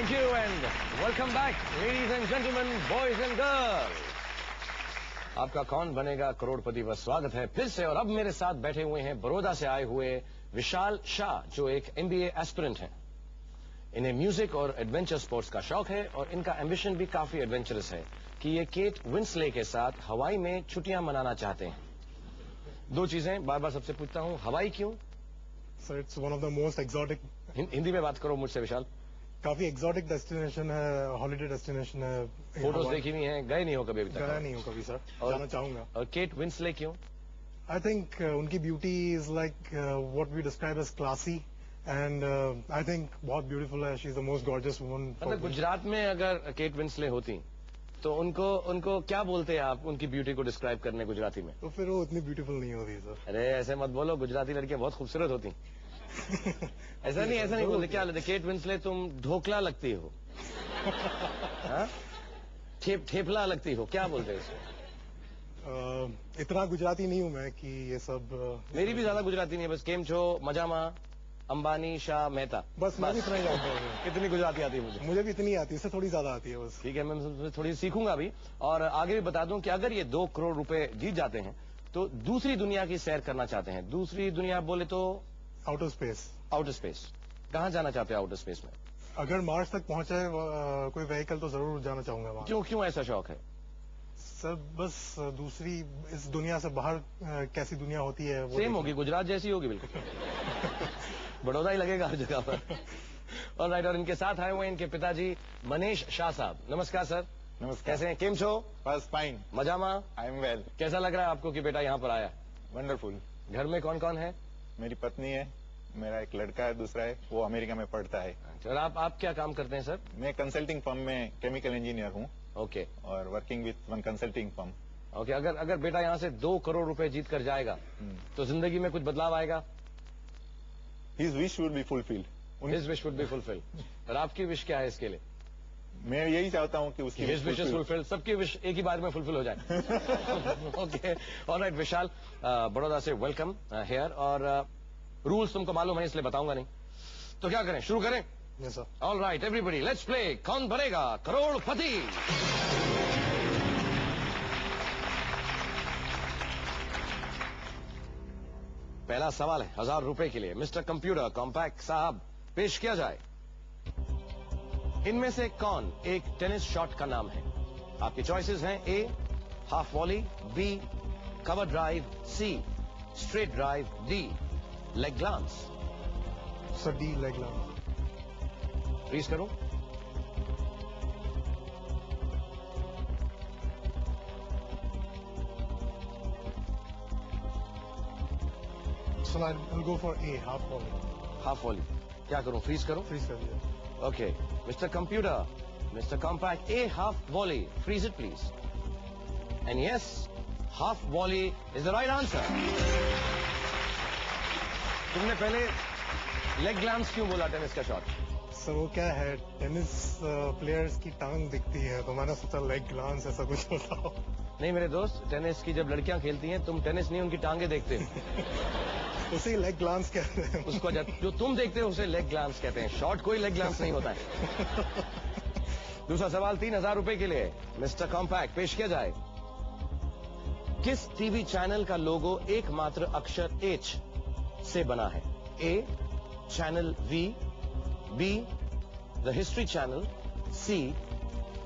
Thank you and welcome back, ladies and gentlemen, boys and girls. आपका कौन बनेगा करोड़पति पर स्वागत है फिर से। और अब मेरे साथ बैठे हुए हैं बड़ौदा से आए हुए विशाल शाह, जो एक MBA एस्पिरेंट हैं। इन्हें म्यूजिक और एडवेंचर स्पोर्ट्स का शौक है और इनका एम्बिशन भी काफी एडवेंचरस है कि ये केट विंसले के साथ हवाई में छुट्टियां मनाना चाहते हैं। दो चीजें बार बार सबसे पूछता हूं, हवाई क्यों? Sir it's one of the most exotic. Hindi में बात करो मुझसे विशाल। काफी एक्सोटिक डेस्टिनेशन है, हॉलिडे डेस्टिनेशन है। फोटोज देखी हुई हैं, गए नहीं हो कभी अभी तक? गया नहीं हो कभी सर, जाना चाहूंगा। और केट विंसले क्यों? आई थिंक उनकी beauty is like what we describe as classy and I think बहुत ब्यूटीफुल है। She is the most gorgeous woman. मतलब गुजरात में अगर केट विंसले होती तो उनको क्या बोलते हैं आप उनकी ब्यूटी को डिस्क्राइब करने गुजराती में? तो फिर वो इतनी ब्यूटीफुल नहीं होती सर। अरे ऐसे मत बोलो, गुजराती लड़कियां बहुत खूबसूरत होती। ऐसा नहीं बोलते। क्या लगता है केट विंसले तुम ढोकला लगती हो? ठेपला लगती हो, क्या बोलते हैं इसको? इतना गुजराती नहीं हूं मैं कि ये सब। मेरी भी ज्यादा गुजराती नहीं है, बस केम छो, मजामा, अंबानी, शाह, मेहता, बस मैं भी इतना ही जानता हूँ। कितनी गुजराती आती है मुझे भी इतनी आती है, इससे थोड़ी ज्यादा आती है बस। ठीक है, मैं थोड़ी सीखूंगा अभी। और आगे भी बता दूं कि अगर ये 2 करोड़ रुपए जीत जाते हैं तो दूसरी दुनिया की सैर करना चाहते हैं। दूसरी दुनिया बोले तो आउटर स्पेस। आउटर स्पेस कहाँ जाना चाहते हैं? आउटर स्पेस में अगर मार्स तक पहुंचे कोई व्हीकल तो जरूर जाना चाहूंगा वहां। क्यों ऐसा शौक है? सर बस दूसरी इस दुनिया से बाहर कैसी दुनिया होती है वो सेम होगी, गुजरात जैसी होगी बिल्कुल। बड़ौदा ही लगेगा हर जगह पर। और राइट, और इनके साथ आए हुए इनके पिताजी मनीष शाह साहब। नमस्कार सर। नमस्कार। कैसे हैं? केम छो? बस फाइन। मजामा? I am well. कैसा लग रहा है आपको कि बेटा यहाँ पर आया? वंडरफुल। घर में कौन कौन है? मेरी पत्नी है, मेरा एक लड़का है, दूसरा है वो अमेरिका में पढ़ता है। और आप क्या काम करते हैं सर? मैं कंसल्टिंग फर्म में केमिकल इंजीनियर हूँ। ओके। और working with one consulting firm. Okay, अगर बेटा यहाँ से 2 करोड़ रुपए जीत कर जाएगा तो जिंदगी में कुछ बदलाव आएगा? His wish would be fulfilled. His wish would be fulfilled. और आपकी विश क्या है इसके लिए? मैं यही चाहता हूँ कि उसकी हिज विश इज फुलफिल्ड। सबकी विश एक ही बार में फुलफिल हो जाए। ओके, ऑलराइट विशाल, बड़ौदा से वेलकम हियर। और रूल्स तुमको मालूम है इसलिए बताऊंगा नहीं, तो क्या करें, शुरू करें? Yes sir. Alright everybody, let's play कौन बनेगा करोड़पति। पहला सवाल है 1000 रुपए के लिए। मिस्टर कंप्यूटर कॉम्पैक्ट साहब, पेश किया जाए। इनमें से कौन एक टेनिस शॉट का नाम है? आपकी चॉइसेस हैं: A half volley, B cover drive, C straight drive, D leg glance. Sir D leg glance. Freeze करूं? Sir I will go for a half volley. Half volley क्या करूं, फ्रीज करूं? Freeze कर दिया। Okay, Mr. Computer, Mr. Compact, a half volley. Freeze it, please. And yes, half volley is the right answer. तुमने पहले leg glance क्यों बोला tennis का शॉट? सर वो क्या है, टेनिस प्लेयर्स की टांग दिखती है तो मैंने सोचा लेग ग्लांस ऐसा कुछ होता हो। नहीं मेरे दोस्त, टेनिस की जब लड़कियां खेलती हैं तुम टेनिस नहीं उनकी टांगे देखते हो। उसे लेग ग्लांस कहते हैं। उसको जो तुम देखते हो उसे लेग ग्लांस कहते हैं। शॉट कोई लेग ग्लांस नहीं होता है। दूसरा सवाल 3000 रुपए के लिए। मिस्टर कॉम्पैक्ट, पेश किया जाए। किस टीवी चैनल का लोगो एकमात्र अक्षर H से बना है? A channel V, B the History Channel, C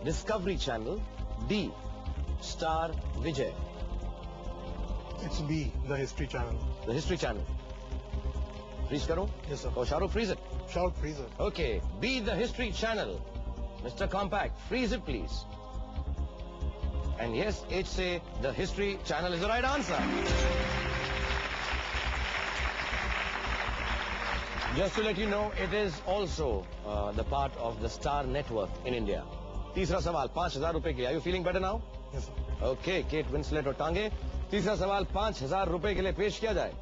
Discovery Channel, D Star Vijay. It's B the History Channel. The History Channel. Freeze करो? Yes sir. और Shahrukh freeze it. Short freezer. Okay, be the history channel. Mr. Compact, freeze it please. And yes, H say the history channel is the right answer. Just to let you know, it is also the part of the Star Network in India. तीसरा सवाल 5000 रुपए के लिए। Are you feeling better now? Yes sir. Okay, Kate Winslet और टांगे। तीसरा सवाल 5000 रुपए के लिए पेश किया जाए।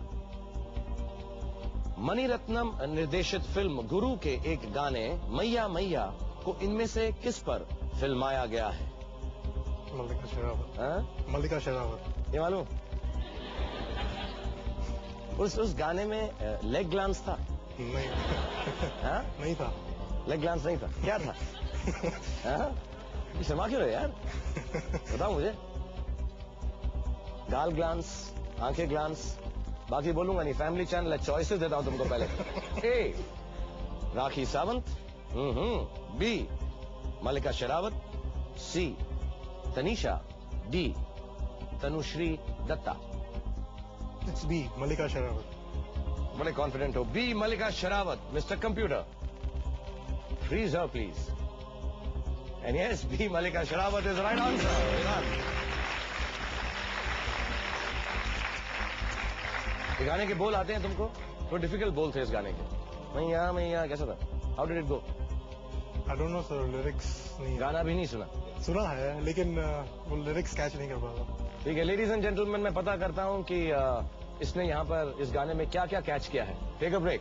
मणिरत्नम निर्देशित फिल्म गुरु के एक गाने मैया मैया को इनमें से किस पर फिल्माया गया है? मल्लिका शेरावत। मल्लिका शेरावत। ये मालूम? उस गाने में लेग ग्लांस था? नहीं। हाँ? नहीं था। लेग ग्लांस नहीं था, क्या था? हाँ? शर्मा क्यों रहे यार? बताओ मुझे। गाल ग्लांस, आंखें ग्लांस, बाकी बोलूंगा नहीं। फैमिली चैनल है, चॉइसेस देता हूं तुमको पहले। A, Rakhi Sawant. B, Mallika Sherawat. C, Tanisha. D, Tanushree Dutta. It's B, Mallika Sherawat. बड़े कॉन्फिडेंट हो। B, Mallika Sherawat. Mister computer, freeze her please. And yes, B, Mallika Sherawat is right answer. ये गाने के बोल आते हैं तुमको? तो डिफिकल्ट बोल थे इस गाने के। मैया मैया कैसा था? How did it go? I don't know sir, lyrics नहीं गाना भी नहीं सुना? सुना है लेकिन वो lyrics कैच नहीं कर पाता। ठीक है लेडीज एंड जेंटलमैन, मैं पता करता हूं कि इसने यहाँ पर इस गाने में क्या क्या कैच किया है। Take a break.